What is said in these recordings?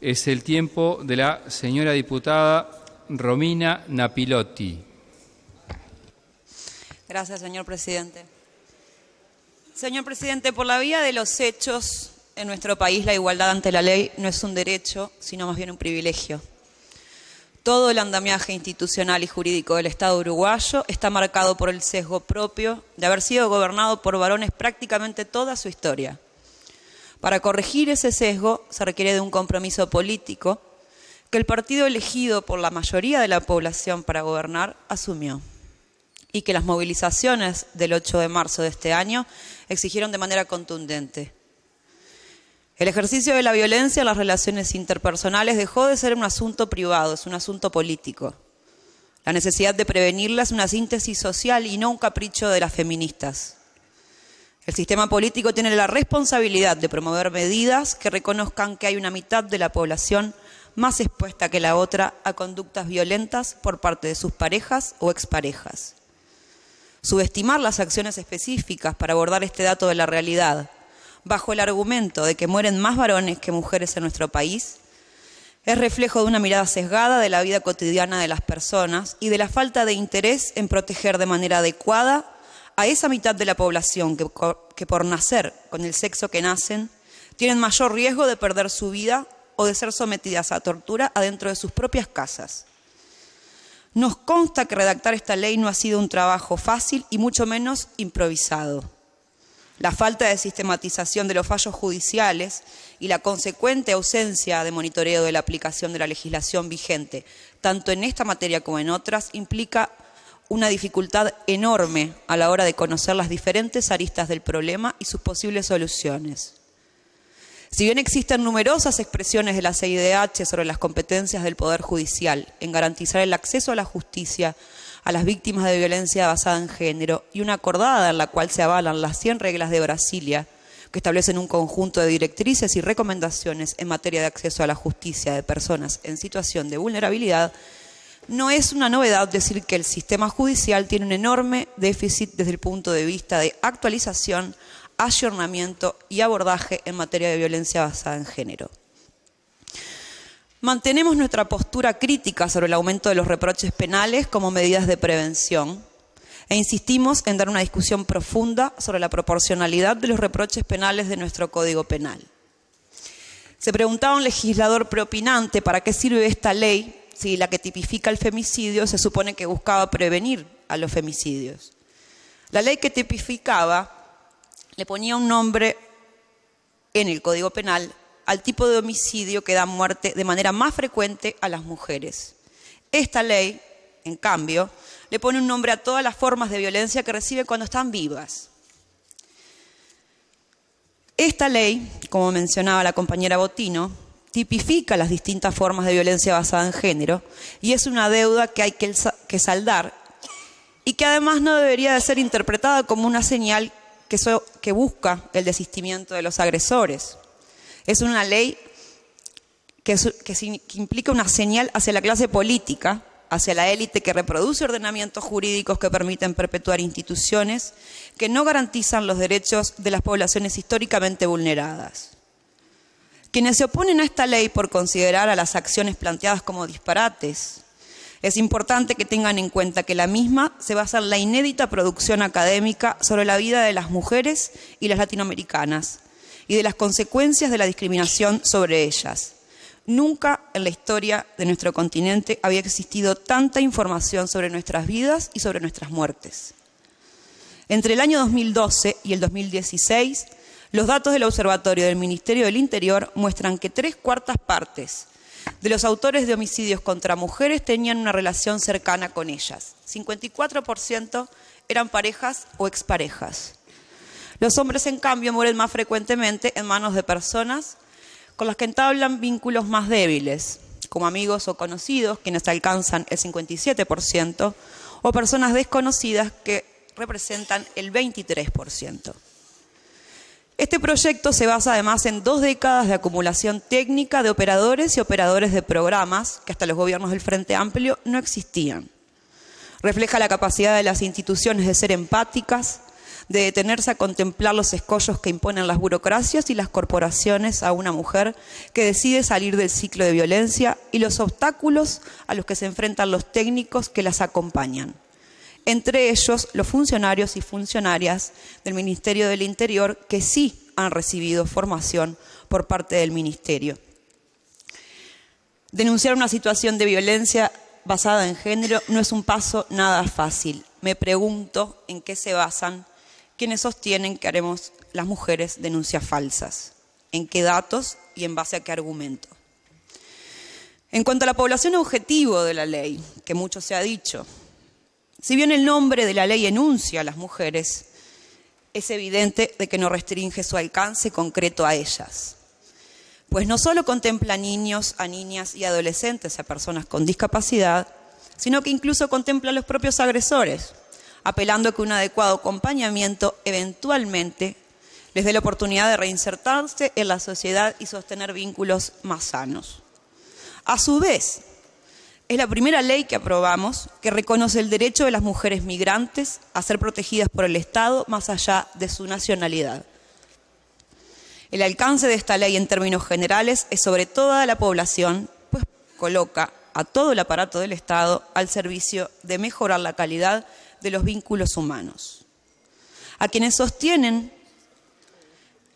Es el tiempo de la señora diputada Romina Napilotti. Gracias, señor presidente. Señor presidente, por la vía de los hechos, en nuestro país la igualdad ante la ley no es un derecho, sino más bien un privilegio. Todo el andamiaje institucional y jurídico del Estado uruguayo está marcado por el sesgo propio de haber sido gobernado por varones prácticamente toda su historia. Para corregir ese sesgo se requiere de un compromiso político que el partido elegido por la mayoría de la población para gobernar asumió y que las movilizaciones del 8 de marzo de este año exigieron de manera contundente. El ejercicio de la violencia en las relaciones interpersonales dejó de ser un asunto privado, es un asunto político. La necesidad de prevenirla es una síntesis social y no un capricho de las feministas. El sistema político tiene la responsabilidad de promover medidas que reconozcan que hay una mitad de la población más expuesta que la otra a conductas violentas por parte de sus parejas o exparejas. Subestimar las acciones específicas para abordar este dato de la realidad, bajo el argumento de que mueren más varones que mujeres en nuestro país, es reflejo de una mirada sesgada de la vida cotidiana de las personas y de la falta de interés en proteger de manera adecuada a esa mitad de la población que por nacer con el sexo que nacen, tienen mayor riesgo de perder su vida o de ser sometidas a tortura adentro de sus propias casas. Nos consta que redactar esta ley no ha sido un trabajo fácil y mucho menos improvisado. La falta de sistematización de los fallos judiciales y la consecuente ausencia de monitoreo de la aplicación de la legislación vigente, tanto en esta materia como en otras, implica una dificultad enorme a la hora de conocer las diferentes aristas del problema y sus posibles soluciones. Si bien existen numerosas expresiones de la CIDH sobre las competencias del Poder Judicial en garantizar el acceso a la justicia a las víctimas de violencia basada en género y una acordada en la cual se avalan las 100 reglas de Brasilia, que establecen un conjunto de directrices y recomendaciones en materia de acceso a la justicia de personas en situación de vulnerabilidad, no es una novedad decir que el sistema judicial tiene un enorme déficit desde el punto de vista de actualización, ayornamiento y abordaje en materia de violencia basada en género. Mantenemos nuestra postura crítica sobre el aumento de los reproches penales como medidas de prevención e insistimos en dar una discusión profunda sobre la proporcionalidad de los reproches penales de nuestro Código Penal. Se preguntaba un legislador preopinante para qué sirve esta ley si la que tipifica el femicidio se supone que buscaba prevenir a los femicidios. La ley que tipificaba le ponía un nombre en el Código Penal al tipo de homicidio que da muerte de manera más frecuente a las mujeres. Esta ley, en cambio, le pone un nombre a todas las formas de violencia que reciben cuando están vivas. Esta ley, como mencionaba la compañera Botino, tipifica las distintas formas de violencia basada en género y es una deuda que hay que saldar y que además no debería de ser interpretada como una señal que busca el desistimiento de los agresores. Es una ley que implica una señal hacia la clase política, hacia la élite que reproduce ordenamientos jurídicos que permiten perpetuar instituciones que no garantizan los derechos de las poblaciones históricamente vulneradas. Quienes se oponen a esta ley por considerar a las acciones planteadas como disparates, es importante que tengan en cuenta que la misma se basa en la inédita producción académica sobre la vida de las mujeres y las latinoamericanas y de las consecuencias de la discriminación sobre ellas. Nunca en la historia de nuestro continente había existido tanta información sobre nuestras vidas y sobre nuestras muertes. Entre el año 2012 y el 2016, los datos del Observatorio del Ministerio del Interior muestran que 3/4 partes de los autores de homicidios contra mujeres tenían una relación cercana con ellas. 54% eran parejas o exparejas. Los hombres, en cambio, mueren más frecuentemente en manos de personas con las que entablan vínculos más débiles, como amigos o conocidos, quienes alcanzan el 57%, o personas desconocidas que representan el 23%. Este proyecto se basa además en 2 décadas de acumulación técnica de operadores y operadores de programas que hasta los gobiernos del Frente Amplio no existían. Refleja la capacidad de las instituciones de ser empáticas, de detenerse a contemplar los escollos que imponen las burocracias y las corporaciones a una mujer que decide salir del ciclo de violencia y los obstáculos a los que se enfrentan los técnicos que las acompañan. Entre ellos, los funcionarios y funcionarias del Ministerio del Interior que sí han recibido formación por parte del Ministerio. Denunciar una situación de violencia basada en género no es un paso nada fácil. Me pregunto en qué se basan quienes sostienen que haremos las mujeres denuncias falsas, en qué datos y en base a qué argumento. En cuanto a la población objetivo de la ley, que mucho se ha dicho, si bien el nombre de la ley enuncia a las mujeres, es evidente de que no restringe su alcance concreto a ellas. Pues no solo contempla a niños, a niñas y adolescentes, a personas con discapacidad, sino que incluso contempla a los propios agresores, apelando a que un adecuado acompañamiento eventualmente les dé la oportunidad de reinsertarse en la sociedad y sostener vínculos más sanos. A su vez, es la primera ley que aprobamos que reconoce el derecho de las mujeres migrantes a ser protegidas por el Estado más allá de su nacionalidad. El alcance de esta ley en términos generales es sobre toda la población, pues coloca a todo el aparato del Estado al servicio de mejorar la calidad de los vínculos humanos. A quienes sostienen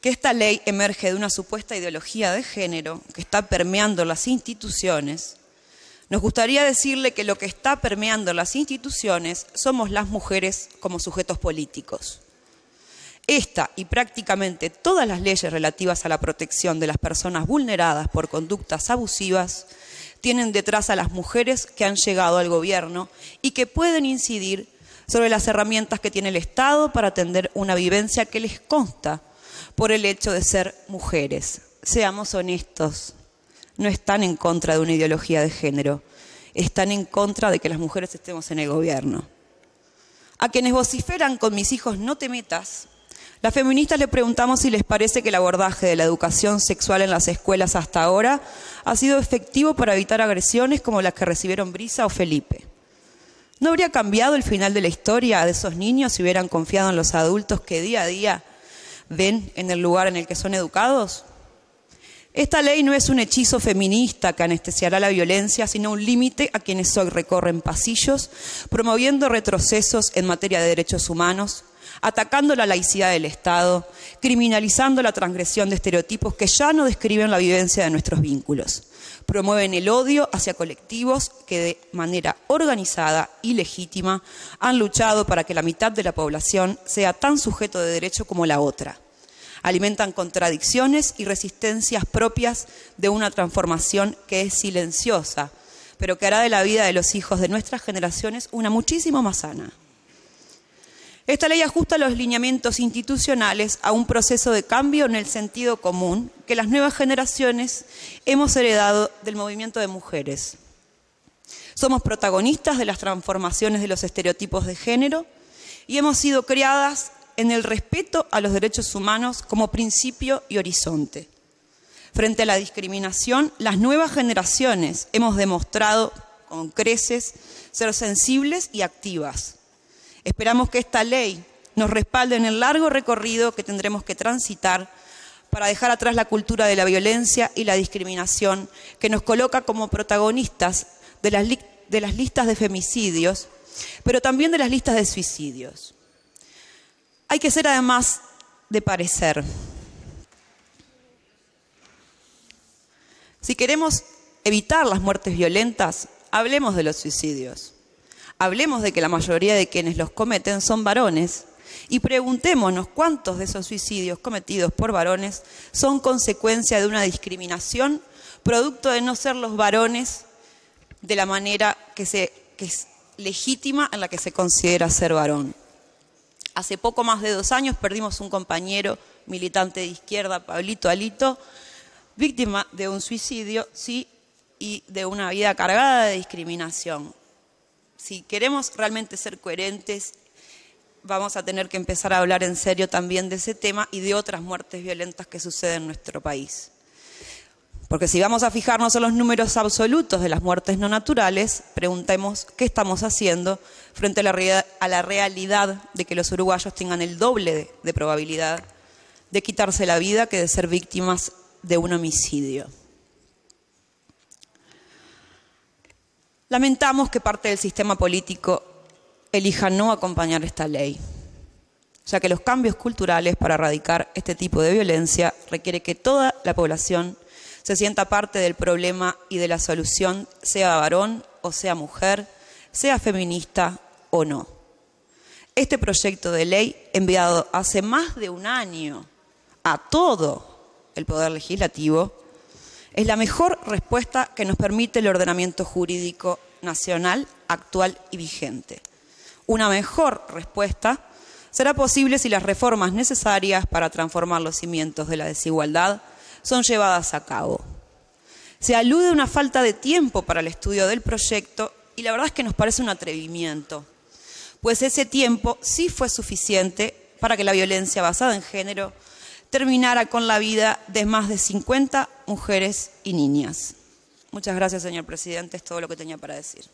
que esta ley emerge de una supuesta ideología de género que está permeando las instituciones, nos gustaría decirle que lo que está permeando las instituciones somos las mujeres como sujetos políticos. Esta y prácticamente todas las leyes relativas a la protección de las personas vulneradas por conductas abusivas tienen detrás a las mujeres que han llegado al gobierno y que pueden incidir sobre las herramientas que tiene el Estado para atender una vivencia que les consta por el hecho de ser mujeres. Seamos honestos, no están en contra de una ideología de género, están en contra de que las mujeres estemos en el gobierno. A quienes vociferan con mis hijos no te metas, las feministas le preguntamos si les parece que el abordaje de la educación sexual en las escuelas hasta ahora ha sido efectivo para evitar agresiones como las que recibieron Brisa o Felipe. ¿No habría cambiado el final de la historia de esos niños si hubieran confiado en los adultos que día a día ven en el lugar en el que son educados? Esta ley no es un hechizo feminista que anestesiará la violencia, sino un límite a quienes hoy recorren pasillos, promoviendo retrocesos en materia de derechos humanos, atacando la laicidad del Estado, criminalizando la transgresión de estereotipos que ya no describen la vivencia de nuestros vínculos. Promueven el odio hacia colectivos que de manera organizada y legítima han luchado para que la mitad de la población sea tan sujeto de derecho como la otra. Alimentan contradicciones y resistencias propias de una transformación que es silenciosa, pero que hará de la vida de los hijos de nuestras generaciones una muchísimo más sana. Esta ley ajusta los lineamientos institucionales a un proceso de cambio en el sentido común que las nuevas generaciones hemos heredado del movimiento de mujeres. Somos protagonistas de las transformaciones de los estereotipos de género y hemos sido criadas en el respeto a los derechos humanos como principio y horizonte. Frente a la discriminación, las nuevas generaciones hemos demostrado con creces ser sensibles y activas. Esperamos que esta ley nos respalde en el largo recorrido que tendremos que transitar para dejar atrás la cultura de la violencia y la discriminación que nos coloca como protagonistas de las listas de femicidios, pero también de las listas de suicidios. Hay que ser además de parecer. Si queremos evitar las muertes violentas, hablemos de los suicidios. Hablemos de que la mayoría de quienes los cometen son varones y preguntémonos cuántos de esos suicidios cometidos por varones son consecuencia de una discriminación producto de no ser los varones de la manera que es legítima en la que se considera ser varón. Hace poco más de 2 años perdimos un compañero militante de izquierda, Pablito Alito, víctima de un suicidio, sí, y de una vida cargada de discriminación. Si queremos realmente ser coherentes, vamos a tener que empezar a hablar en serio también de ese tema y de otras muertes violentas que suceden en nuestro país. Porque si vamos a fijarnos en los números absolutos de las muertes no naturales, preguntemos qué estamos haciendo frente a la realidad de que los uruguayos tengan el doble de probabilidad de quitarse la vida que de ser víctimas de un homicidio. Lamentamos que parte del sistema político elija no acompañar esta ley, ya que los cambios culturales para erradicar este tipo de violencia requiere que toda la población se sienta parte del problema y de la solución, sea varón o sea mujer, sea feminista o no. Este proyecto de ley, enviado hace más de un año a todo el Poder Legislativo, es la mejor respuesta que nos permite el ordenamiento jurídico nacional actual y vigente. Una mejor respuesta será posible si las reformas necesarias para transformar los cimientos de la desigualdad son llevadas a cabo. Se alude a una falta de tiempo para el estudio del proyecto y la verdad es que nos parece un atrevimiento, pues ese tiempo sí fue suficiente para que la violencia basada en género terminara con la vida de más de 50 mujeres y niñas. Muchas gracias, señor presidente. Es todo lo que tenía para decir.